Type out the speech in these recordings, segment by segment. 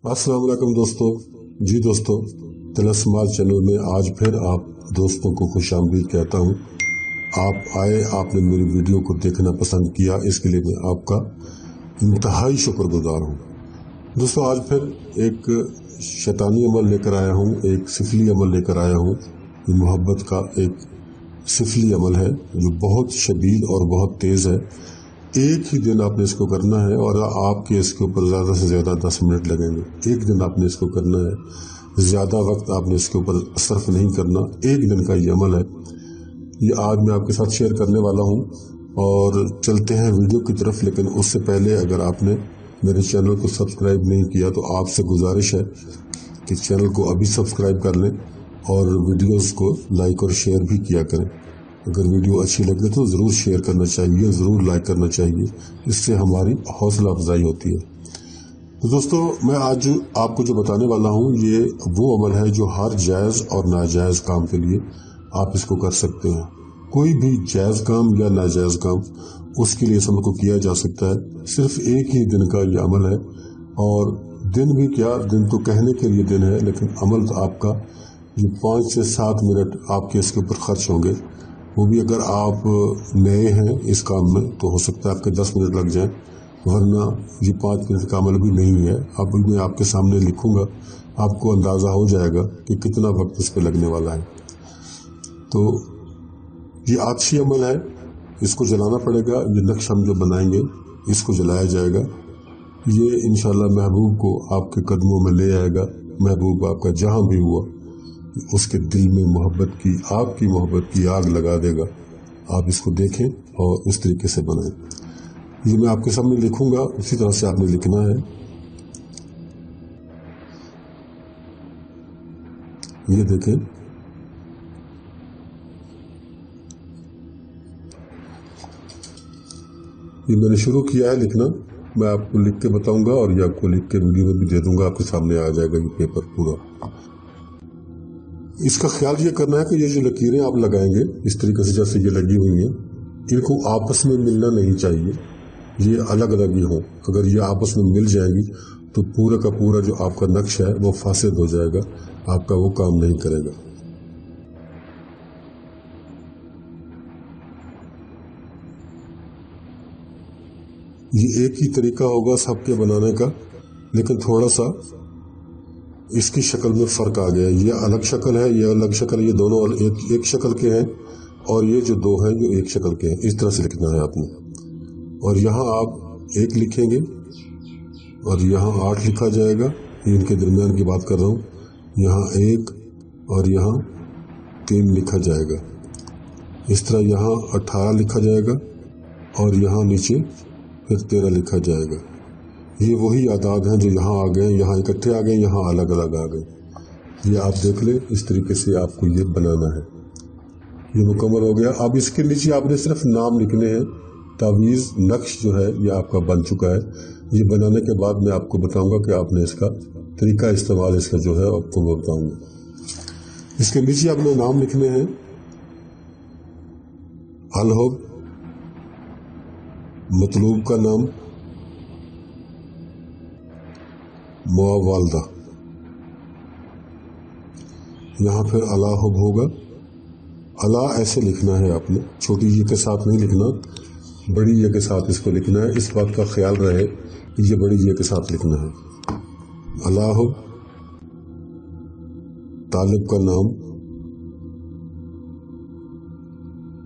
अस्सलाम वालेकुम दोस्तों। जी दोस्तों, तिलस्मार चैनल में आज फिर आप दोस्तों को खुशामदीद कहता हूँ। आप आए, आपने मेरी वीडियो को देखना पसंद किया, इसके लिए मैं आपका इंतहाई शुक्रगुजार हूँ। दोस्तों, आज फिर एक शैतानी अमल लेकर आया हूँ, एक सिफली अमल लेकर आया हूँ। मोहब्बत का एक सिफली अमल है जो बहुत शदीद और बहुत तेज़ है। एक ही दिन आपने इसको करना है और आपके इसके ऊपर ज़्यादा से ज़्यादा 10 मिनट लगेंगे। एक दिन आपने इसको करना है, ज़्यादा वक्त आपने इसके ऊपर सर्फ नहीं करना। एक दिन का ये अमल है, ये आज मैं आपके साथ शेयर करने वाला हूँ और चलते हैं वीडियो की तरफ। लेकिन उससे पहले अगर आपने मेरे चैनल को सब्सक्राइब नहीं किया तो आपसे गुजारिश है कि चैनल को अभी सब्सक्राइब कर लें और वीडियोज़ को लाइक और शेयर भी किया करें। अगर वीडियो अच्छी लगे तो ज़रूर शेयर करना चाहिए, ज़रूर लाइक करना चाहिए, इससे हमारी हौसला अफजाई होती है। तो दोस्तों, मैं आज आपको जो बताने वाला हूँ ये वो अमल है जो हर जायज़ और नाजायज़ काम के लिए आप इसको कर सकते हैं। कोई भी जायज़ काम या नाजायज़ काम उसके लिए इस अमल को किया जा सकता है। सिर्फ एक ही दिन का ये अमल है और दिन भी क्या, दिन तो कहने के लिए दिन है, लेकिन अमल तो आपका जो 5 से 7 मिनट आपके इसके ऊपर खर्च होंगे। वो भी अगर आप नए हैं इस काम में तो हो सकता है आपके 10 मिनट लग जाएं, वरना ये 5 मिनट का अमल भी नहीं है। अब मैं आपके सामने लिखूंगा, आपको अंदाज़ा हो जाएगा कि कितना वक्त इस पर लगने वाला है। तो ये आछी अमल है, इसको जलाना पड़ेगा। ये नक्श हम जो बनाएंगे इसको जलाया जाएगा। ये इंशाल्लाह महबूब को आपके कदमों में ले आएगा। महबूब आपका जहाँ भी हुआ उसके दिल में मोहब्बत की, आपकी मोहब्बत की आग लगा देगा। आप इसको देखें और उस तरीके से बनाएं। ये मैं आपके सामने लिखूंगा, उसी तरह से आपने लिखना है। ये देखें, ये मैंने शुरू किया है लिखना। मैं आपको लिख के बताऊंगा और ये आपको लिख के वीडियो में भी दे दूंगा, आपके सामने आ जाएगा ये पेपर पूरा। इसका ख्याल ये करना है कि ये जो लकीरें आप लगाएंगे इस तरीके से जैसे ये लगी हुई हैं, इनको आपस में मिलना नहीं चाहिए, ये अलग अलग ही हों। अगर ये आपस में मिल जाएंगी तो पूरा का पूरा जो आपका नक्श है वो फासिद हो जाएगा, आपका वो काम नहीं करेगा। ये एक ही तरीका होगा सबके बनाने का, लेकिन थोड़ा सा इसकी शक्ल में फ़र्क आ गया। ये अलग शक्ल है, ये अलग शक्ल, ये दोनों एक शक्ल के हैं और ये जो दो हैं ये एक शक्ल के हैं। इस तरह से लिखना है आपने। और यहाँ आप 1 लिखेंगे और यहाँ 8 लिखा जाएगा। ये इनके दरमियान की बात कर रहा हूँ। यहाँ 1 और यहाँ 3 लिखा जाएगा। इस तरह यहाँ 18 लिखा जाएगा और यहाँ नीचे फिर 13 लिखा जाएगा। ये वही आदाद हैं जो यहाँ आ गए, यहाँ इकट्ठे आ गए, यहाँ अलग अलग आ गए। ये आप देख लें, इस तरीके से आपको ये बनाना है। ये मुकम्मल हो गया। अब इसके नीचे आपने सिर्फ नाम लिखने हैं। तावीज़ नक्श जो है ये आपका बन चुका है। ये बनाने के बाद मैं आपको बताऊंगा कि आपने इसका तरीका इस्तेमाल इसका जो है आपको मैं बताऊंगा। इसके नीचे आपने नाम लिखने हैं। अलहुब, मतलूब का नाम, मुआवालदा। यहाँ फिर अलाहुब होगा। अला ऐसे लिखना है आपने, छोटी ये के साथ नहीं लिखना, बड़ी ये के साथ इसको लिखना है। इस बात का ख्याल रहे कि ये बड़ी ये के साथ लिखना है। अलाहुब, तालिब का नाम,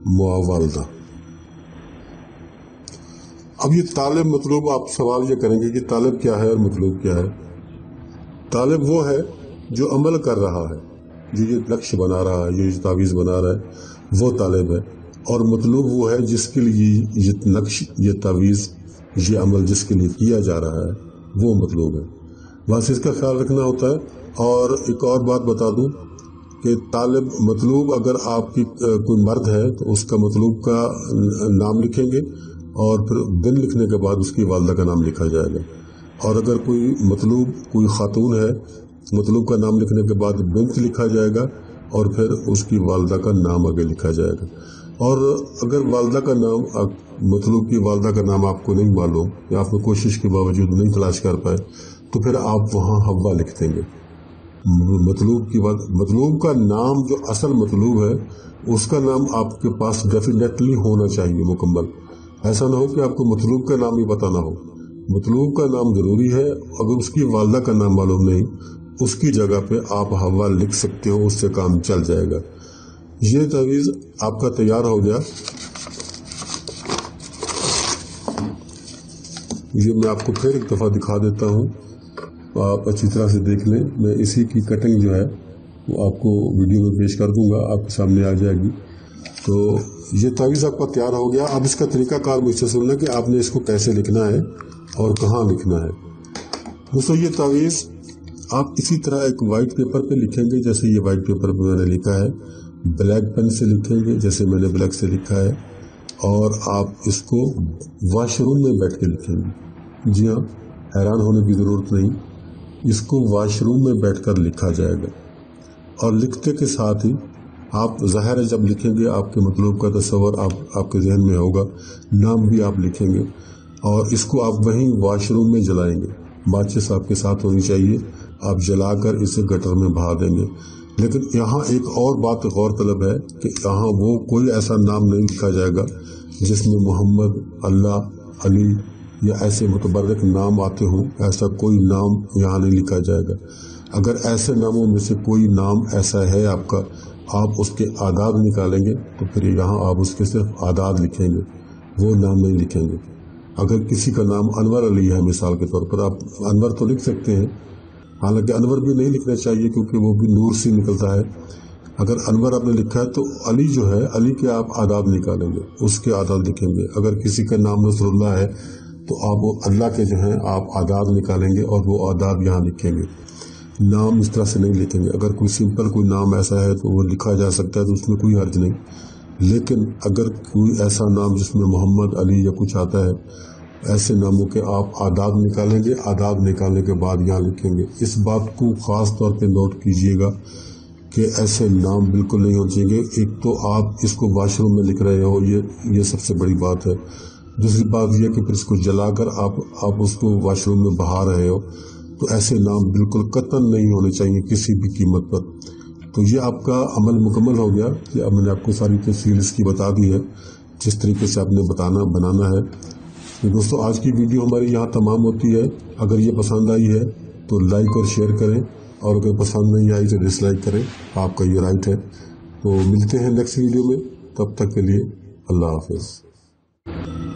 मुआवालदा। अब ये तालिब मतलूब, आप सवाल ये करेंगे कि तालिब क्या है और मतलूब क्या है। तालिब वो है जो अमल कर रहा है, जो ये लक्ष्य बना रहा है, ये तावीज़ बना रहा है, वो तालिब है। और मतलूब वो है जिसके लिए ये नक्श, ये तावीज़, ये अमल जिसके लिए किया जा रहा है, वो मतलूब है। बस इसका ख्याल रखना होता है। और एक और बात बता दूं कि तालिब मतलूब, अगर आपकी कोई मर्द है तो उसका मतलूब का नाम लिखेंगे और फिर दिन लिखने के बाद उसकी वालदा का नाम लिखा जाएगा। और अगर कोई मतलूब कोई खातून है, मतलूब का नाम लिखने के बाद बिन्त लिखा जाएगा और फिर उसकी वालदा का नाम आगे लिखा जाएगा। और अगर वालदा का नाम, मतलूब की वालदा का नाम आपको नहीं मालूम या आपने कोशिश के बावजूद नहीं तलाश कर पाए, तो फिर आप वहाँ हवा लिख देंगे। मतलूब की बात, मतलूब का नाम जो असल मतलूब है उसका नाम आपके पास डेफिनेटली होना चाहिए मुकम्मल। ऐसा ना हो कि आपको मतलूब का नाम ही बताना हो। मतलूब का नाम जरूरी है। अगर उसकी वालदा का नाम मालूम नहीं, उसकी जगह पे आप हवा लिख सकते हो, उससे काम चल जाएगा। ये तावीज़ आपका तैयार हो गया। ये मैं आपको फिर एक दफ़ा दिखा देता हूँ, आप अच्छी तरह से देख लें। मैं इसी की कटिंग जो है वो आपको वीडियो में पेश कर दूंगा, आपके सामने आ जाएगी। तो ये तावीज़ आपका तैयार हो गया। अब इसका तरीकाकार मुझसे सुनना कि आपने इसको कैसे लिखना है और कहाँ लिखना है। दोस्तों, ये तावीज़ आप इसी तरह एक वाइट पेपर पे लिखेंगे, जैसे ये वाइट पेपर पे मैंने लिखा है। ब्लैक पेन से लिखेंगे जैसे मैंने ब्लैक से लिखा है, और आप इसको वॉशरूम में बैठ के लिखेंगे। जी हाँ, हैरान होने की ज़रूरत नहीं, इसको वॉशरूम में बैठकर लिखा जाएगा। और लिखते के साथ ही आप ज़ाहिर है जब लिखेंगे आपके मतलब का तस्वर आपके जहन में होगा, नाम भी आप लिखेंगे, और इसको आप वहीं वॉशरूम में जलाएंगे। माचिस आपके साथ होनी चाहिए, आप जलाकर इसे गटर में बहा देंगे। लेकिन यहाँ एक और बात गौर तलब है कि यहाँ वो कोई ऐसा नाम नहीं लिखा जाएगा जिसमें मोहम्मद, अल्लाह, अली या ऐसे मुतबर्रक नाम आते हों। ऐसा कोई नाम यहाँ नहीं लिखा जाएगा। अगर ऐसे नामों में से कोई नाम ऐसा है आपका, आप उसके आदाद निकालेंगे तो फिर यहाँ आप उसके सिर्फ आदाद लिखेंगे, वो नाम नहीं लिखेंगे। अगर किसी का नाम अनवर अली है मिसाल के तौर पर, आप अनवर तो लिख सकते हैं, हालांकि अनवर भी नहीं लिखना चाहिए क्योंकि वो भी नूर से निकलता है। अगर अनवर आपने लिखा है तो अली जो है, अली के आप आदाद निकालेंगे, उसके आदाद लिखेंगे। अगर किसी का नाम नसरुल्लाह है तो आप वो अल्लाह के जो हैं आप आदाद निकालेंगे और वो आदाद यहाँ लिखेंगे। नाम इस तरह से नहीं लिखेंगे। अगर कोई सिंपल कोई नाम ऐसा है तो वो लिखा जा सकता है, तो उसमें कोई हर्ज नहीं। लेकिन अगर कोई ऐसा नाम जिसमें मोहम्मद, अली या कुछ आता है, ऐसे नामों के आप आदाद निकालेंगे। आदाद निकालने के बाद यहाँ लिखेंगे। इस बात को ख़ास तौर पे नोट कीजिएगा कि ऐसे नाम बिल्कुल नहीं होने चाहिए। एक तो आप इसको वॉशरूम में लिख रहे हो, ये सबसे बड़ी बात है। दूसरी बात यह कि फिर इसको जलाकर आप उसको वॉशरूम में बहा रहे हो, तो ऐसे नाम बिल्कुल कतई नहीं होने चाहिए किसी भी कीमत पर। तो ये आपका अमल मुकम्मल हो गया कि अब मैंने आपको सारी तफसील इसकी बता दी है, जिस तरीके से आपने बनाना है। तो दोस्तों, आज की वीडियो हमारी यहाँ तमाम होती है। अगर ये पसंद आई है तो लाइक और शेयर करें, और अगर पसंद नहीं आई तो डिसलाइक करें, आपका ये राइट है। तो मिलते हैं नेक्स्ट वीडियो में, तब तक के लिए अल्लाह हाफिज़।